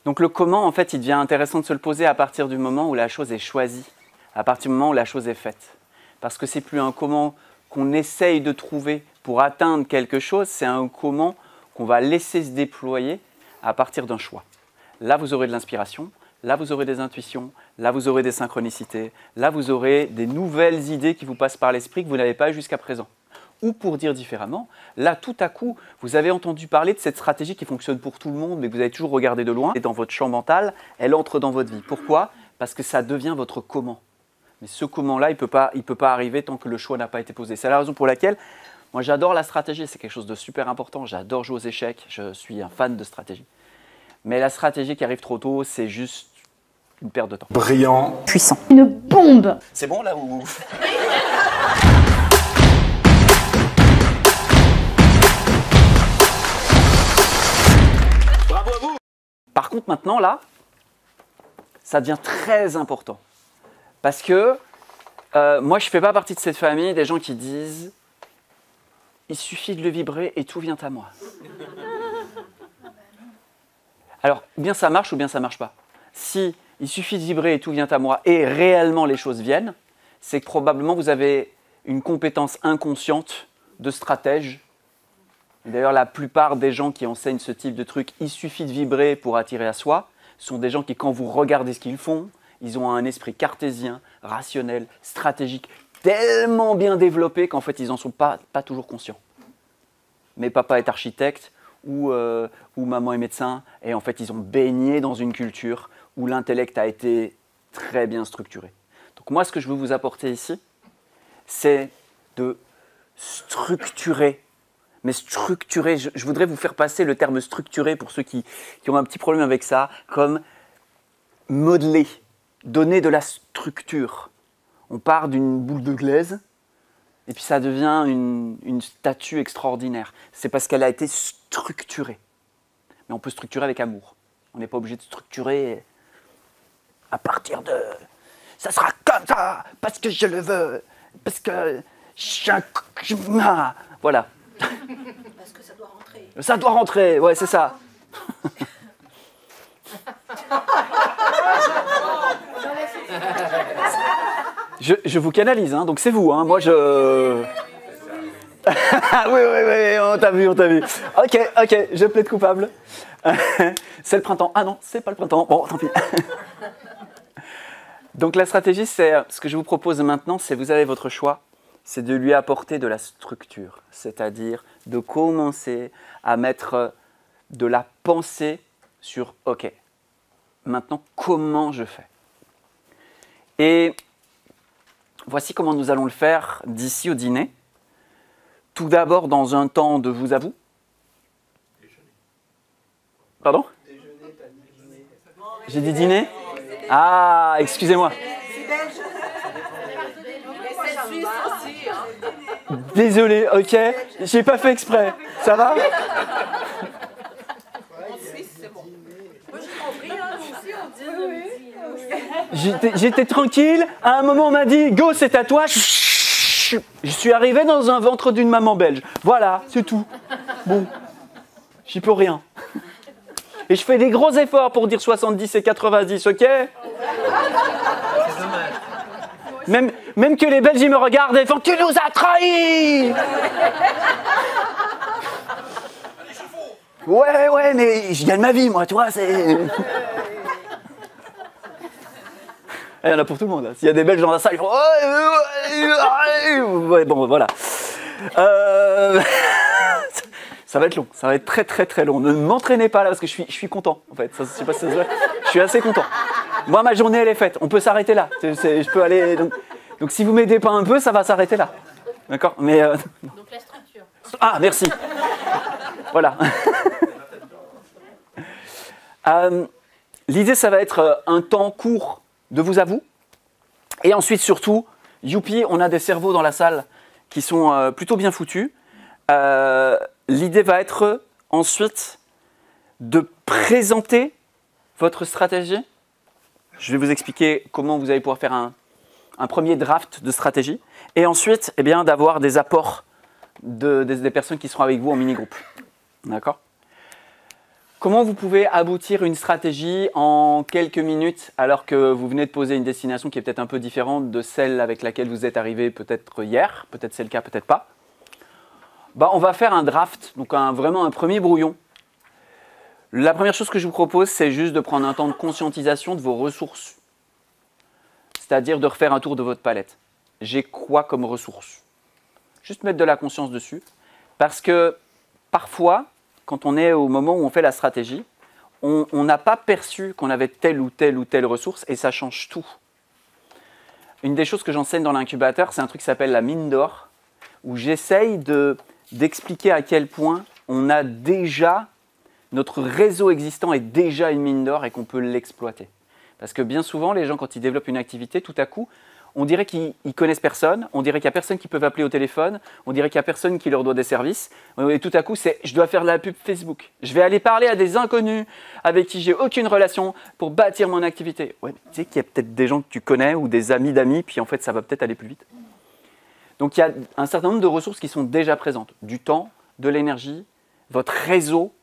Donc le comment, en fait, il devient intéressant de se le poser à partir du moment où la chose est choisie, à partir du moment où la chose est faite. Parce que c'est plus un comment qu'on essaye de trouver pour atteindre quelque chose, c'est un comment qu'on va laisser se déployer à partir d'un choix. Là, vous aurez de l'inspiration, là, vous aurez des intuitions, là, vous aurez des synchronicités, là, vous aurez des nouvelles idées qui vous passent par l'esprit que vous n'avez pas eues jusqu'à présent. Ou pour dire différemment, là, tout à coup, vous avez entendu parler de cette stratégie qui fonctionne pour tout le monde, mais que vous avez toujours regardé de loin. Et dans votre champ mental, elle entre dans votre vie. Pourquoi? Parce que ça devient votre comment. Mais ce comment-là, il ne peut pas arriver tant que le choix n'a pas été posé. C'est la raison pour laquelle moi, j'adore la stratégie. C'est quelque chose de super important. J'adore jouer aux échecs. Je suis un fan de stratégie. Mais la stratégie qui arrive trop tôt, c'est juste une perte de temps. Brillant. Puissant. Une bombe. C'est bon là ou... Bravo à vous. Par contre, maintenant, là, ça devient très important. Parce que moi, je ne fais pas partie de cette famille des gens qui disent « il suffit de le vibrer et tout vient à moi ». Alors, bien ça marche ou bien ça ne marche pas. Si il suffit de vibrer et tout vient à moi et réellement les choses viennent, c'est que probablement vous avez une compétence inconsciente de stratège. D'ailleurs, la plupart des gens qui enseignent ce type de truc, il suffit de vibrer pour attirer à soi, sont des gens qui, quand vous regardez ce qu'ils font, ils ont un esprit cartésien, rationnel, stratégique, tellement bien développé qu'en fait, ils n'en sont pas toujours conscients. Mais papa est architecte ou maman est médecin, et en fait, ils ont baigné dans une culture où l'intellect a été très bien structuré. Donc moi, ce que je veux vous apporter ici, c'est de structurer. Mais structurer, je voudrais vous faire passer le terme structuré pour ceux qui ont un petit problème avec ça, comme modeler, donner de la structure. On part d'une boule de glaise et puis ça devient une statue extraordinaire. C'est parce qu'elle a été structurée. Mais on peut structurer avec amour. On n'est pas obligé de structurer à partir de « ça sera comme ça, parce que je le veux, parce que voilà. Parce que ça doit rentrer. Ça doit rentrer, ouais, c'est ça. Je vous canalise, hein, donc c'est vous, hein, moi je... oui, on t'a vu. Ok, je plaide coupable. C'est le printemps. Ah non, c'est pas le printemps. Bon, tant pis. Donc la stratégie, c'est ce que je vous propose maintenant, c'est vous avez votre choix, c'est de lui apporter de la structure, c'est-à-dire de commencer à mettre de la pensée sur « ok, maintenant comment je fais ?» Et voici comment nous allons le faire d'ici au dîner. Tout d'abord dans un temps de vous à vous. Pardon? J'ai dit dîner? Ah, excusez-moi. Désolé, ok, j'ai pas fait exprès. Ça va? J'étais tranquille, à un moment on m'a dit « Go, c'est à toi !» Je suis arrivé dans un ventre d'une maman belge. Voilà, c'est tout. Bon, j'y peux rien. Et je fais des gros efforts pour dire 70 et 90, ok? Même que les Belges ils me regardent et font « Tu nous as trahis !» Ouais, mais je gagne ma vie, moi, tu vois, c'est... Il y en a pour tout le monde. S'il y a des Belges dans la salle, ils font... Ouais, bon, voilà. Ça va être long, ça va être très long. Ne m'entraînez pas là parce que je suis content en fait. Ça, je sais pas si ça se voit. Je suis assez content. Moi, ma journée elle est faite. On peut s'arrêter là. Je peux aller. Donc si vous m'aidez pas un peu, ça va s'arrêter là. D'accord? Mais donc la structure. Ah, merci. Voilà. L'idée, ça va être un temps court de vous à vous. Et ensuite, surtout, youpi, on a des cerveaux dans la salle qui sont plutôt bien foutus. L'idée va être ensuite de présenter votre stratégie. Je vais vous expliquer comment vous allez pouvoir faire un premier draft de stratégie. Et ensuite, eh bien, d'avoir des apports des personnes qui seront avec vous en mini-groupe. D'accord? Comment vous pouvez aboutir une stratégie en quelques minutes alors que vous venez de poser une destination qui est peut-être un peu différente de celle avec laquelle vous êtes arrivé peut-être hier, peut-être c'est le cas, peut-être pas. On va faire un draft, donc vraiment un premier brouillon. La première chose que je vous propose, c'est juste de prendre un temps de conscientisation de vos ressources. C'est-à-dire de refaire un tour de votre palette. J'ai quoi comme ressources? Juste mettre de la conscience dessus. Parce que parfois, quand on est au moment où on fait la stratégie, on n'a pas perçu qu'on avait telle ou telle ressource et ça change tout. Une des choses que j'enseigne dans l'incubateur, c'est un truc qui s'appelle la mine d'or, où j'essaye d'expliquer à quel point on a déjà, notre réseau existant est déjà une mine d'or et qu'on peut l'exploiter. Parce que bien souvent, les gens, quand ils développent une activité, tout à coup, on dirait qu'ils connaissent personne, on dirait qu'il n'y a personne qui peut appeler au téléphone, on dirait qu'il n'y a personne qui leur doit des services. Et tout à coup, c'est « je dois faire de la pub Facebook. Je vais aller parler à des inconnus avec qui j'ai aucune relation pour bâtir mon activité. » Ouais, tu sais qu'il y a peut-être des gens que tu connais ou des amis d'amis, puis en fait, ça va peut-être aller plus vite. Donc, il y a un certain nombre de ressources qui sont déjà présentes. Du temps, de l'énergie, votre réseau.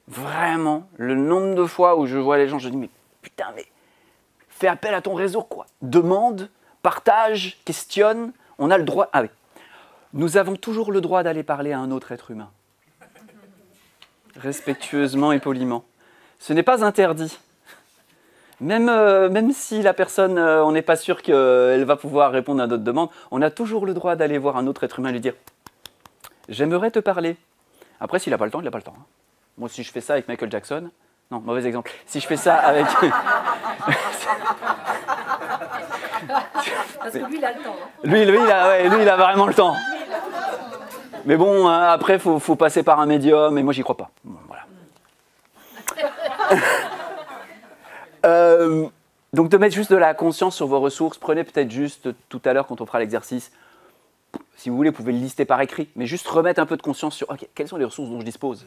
Vraiment, le nombre de fois où je vois les gens, je dis « mais putain, mais… » Fais appel à ton réseau, quoi. Demande, partage, questionne. On a le droit. Ah oui. Nous avons toujours le droit d'aller parler à un autre être humain. Respectueusement et poliment. Ce n'est pas interdit. Même si la personne, on n'est pas sûr qu'elle va pouvoir répondre à notre demande, on a toujours le droit d'aller voir un autre être humain et lui dire « J'aimerais te parler ». Après, s'il n'a pas le temps, il n'a pas le temps. Hein. Moi, si je fais ça avec Michael Jackson… Non, mauvais exemple. Si je fais ça avec… Parce que lui, il a le temps. Hein. Lui, il a vraiment le temps. Mais bon, après, il faut passer par un médium, et moi, j'y crois pas. Bon, voilà. Donc, de mettre juste de la conscience sur vos ressources. Prenez peut-être juste, tout à l'heure, quand on fera l'exercice, si vous voulez, vous pouvez le lister par écrit, mais juste remettre un peu de conscience sur okay, quelles sont les ressources dont je dispose.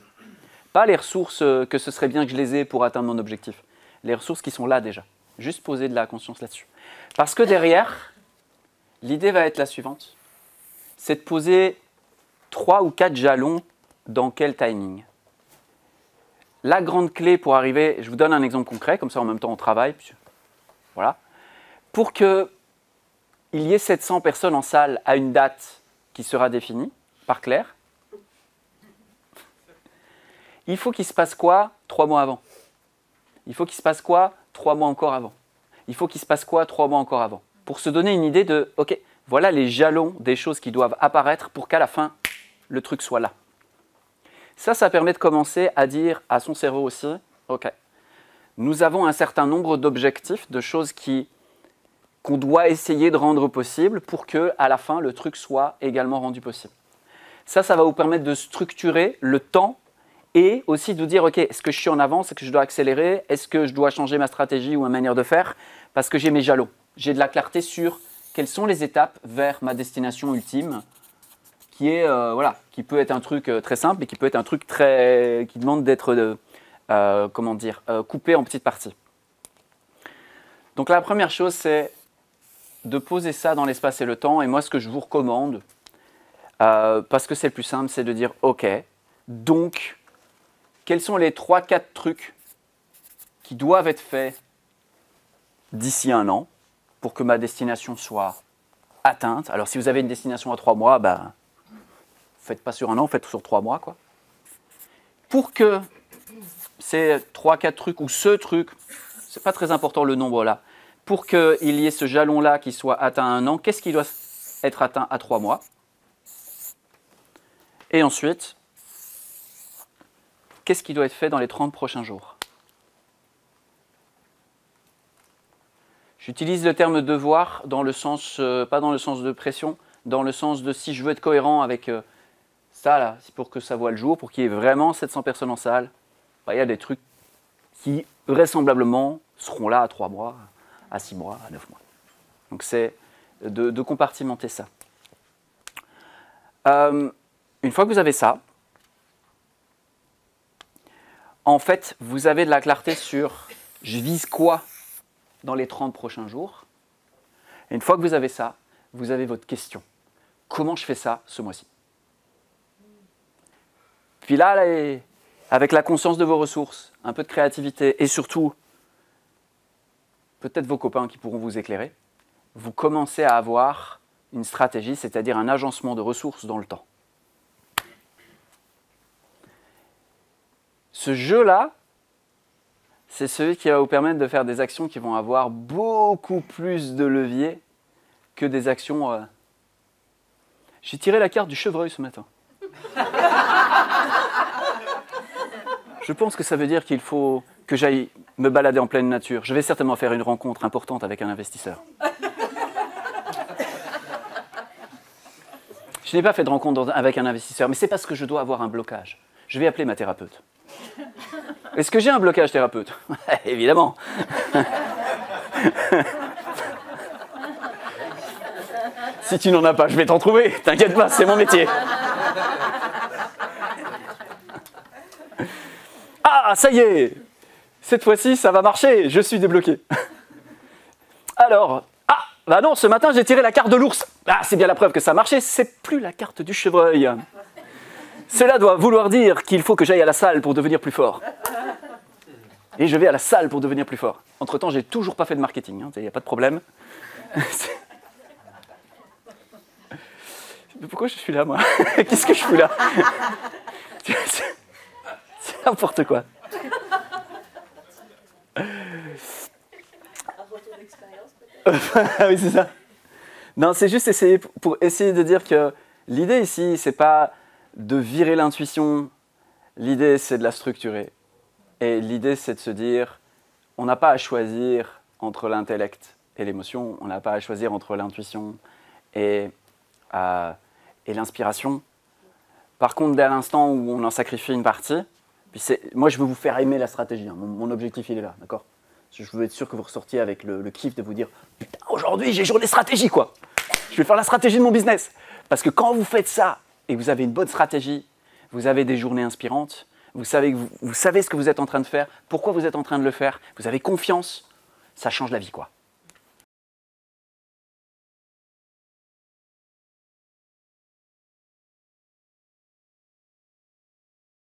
Pas les ressources que ce serait bien que je les ai pour atteindre mon objectif. Les ressources qui sont là déjà. Juste poser de la conscience là-dessus. Parce que derrière, l'idée va être la suivante. C'est de poser 3 ou 4 jalons dans quel timing. La grande clé pour arriver, je vous donne un exemple concret, comme ça en même temps on travaille. Puis, voilà. Pour qu'il y ait 700 personnes en salle à une date qui sera définie par Claire, il faut qu'il se passe quoi 3 mois avant? Il faut qu'il se passe quoi 3 mois encore avant? Il faut qu'il se passe quoi 3 mois encore avant? Pour se donner une idée de, ok, voilà les jalons des choses qui doivent apparaître pour qu'à la fin, le truc soit là. Ça permet de commencer à dire à son cerveau aussi, ok, nous avons un certain nombre d'objectifs, de choses qu'on doit essayer de rendre possible pour qu'à la fin, le truc soit également rendu possible. Ça va vous permettre de structurer le temps et aussi de vous dire, ok, est-ce que je suis en avance, est-ce que je dois accélérer, est-ce que je dois changer ma stratégie ou ma manière de faire, parce que j'ai mes jalons. J'ai de la clarté sur quelles sont les étapes vers ma destination ultime, qui est, voilà, qui peut être un truc très simple et qui peut être un truc qui demande d'être, coupé en petites parties. Donc la première chose, c'est de poser ça dans l'espace et le temps. Et moi, ce que je vous recommande, parce que c'est le plus simple, c'est de dire, ok, donc, quels sont les 3-4 trucs qui doivent être faits d'ici 1 an pour que ma destination soit atteinte? Alors, si vous avez une destination à 3 mois, faites pas sur 1 an, faites sur 3 mois, quoi. Pour que ces 3-4 trucs ou ce truc, c'est pas très important le nombre là, pour qu'il y ait ce jalon-là qui soit atteint à 1 an, qu'est-ce qui doit être atteint à 3 mois? Et ensuite, qu'est-ce qui doit être fait dans les 30 prochains jours? J'utilise le terme devoir dans le sens, pas dans le sens de pression, dans le sens de si je veux être cohérent avec ça, là, pour que ça voit le jour, pour qu'il y ait vraiment 700 personnes en salle, il y a des trucs qui vraisemblablement seront là à 3 mois, à 6 mois, à 9 mois. Donc c'est de compartimenter ça. Une fois que vous avez ça, en fait, vous avez de la clarté sur je vise quoi dans les 30 prochains jours. Et une fois que vous avez ça, vous avez votre question. Comment je fais ça ce mois-ci? Puis là, avec la conscience de vos ressources, un peu de créativité et surtout, peut-être vos copains qui pourront vous éclairer, vous commencez à avoir une stratégie, c'est-à-dire un agencement de ressources dans le temps. Ce jeu-là, c'est celui qui va vous permettre de faire des actions qui vont avoir beaucoup plus de levier que des actions... J'ai tiré la carte du chevreuil ce matin. Je pense que ça veut dire qu'il faut que j'aille me balader en pleine nature. Je vais certainement faire une rencontre importante avec un investisseur. Je n'ai pas fait de rencontre avec un investisseur, mais c'est parce que je dois avoir un blocage. Je vais appeler ma thérapeute. Est-ce que j'ai un blocage thérapeute? Évidemment. Si tu n'en as pas, je vais t'en trouver. T'inquiète pas, c'est mon métier. Ah, ça y est! Cette fois-ci, ça va marcher. Je suis débloqué. Alors, bah non, ce matin, j'ai tiré la carte de l'ours. Ah, c'est bien la preuve que ça a marché. C'est plus la carte du chevreuil. Cela doit vouloir dire qu'il faut que j'aille à la salle pour devenir plus fort. Et je vais à la salle pour devenir plus fort. Entre-temps, j'ai toujours pas fait de marketing. Il n'y a pas de problème. Pourquoi je suis là, moi? Qu'est-ce que je fous là? C'est n'importe quoi. Oui, c'est ça. Non, c'est juste essayer pour essayer de dire que l'idée ici, c'est pas de virer l'intuition. L'idée, c'est de la structurer. Et l'idée, c'est de se dire, on n'a pas à choisir entre l'intellect et l'émotion. On n'a pas à choisir entre l'intuition et l'inspiration. Par contre, dès l'instant où on en sacrifie une partie, puis moi, je veux vous faire aimer la stratégie. Hein. Mon objectif, il est là, d'accord? Je veux être sûr que vous ressortiez avec le kiff de vous dire « Putain, aujourd'hui, j'ai journée stratégie, quoi. Je vais faire la stratégie de mon business. » Parce que quand vous faites ça et que vous avez une bonne stratégie, vous avez des journées inspirantes, vous savez ce que vous êtes en train de faire, pourquoi vous êtes en train de le faire, vous avez confiance, ça change la vie, quoi.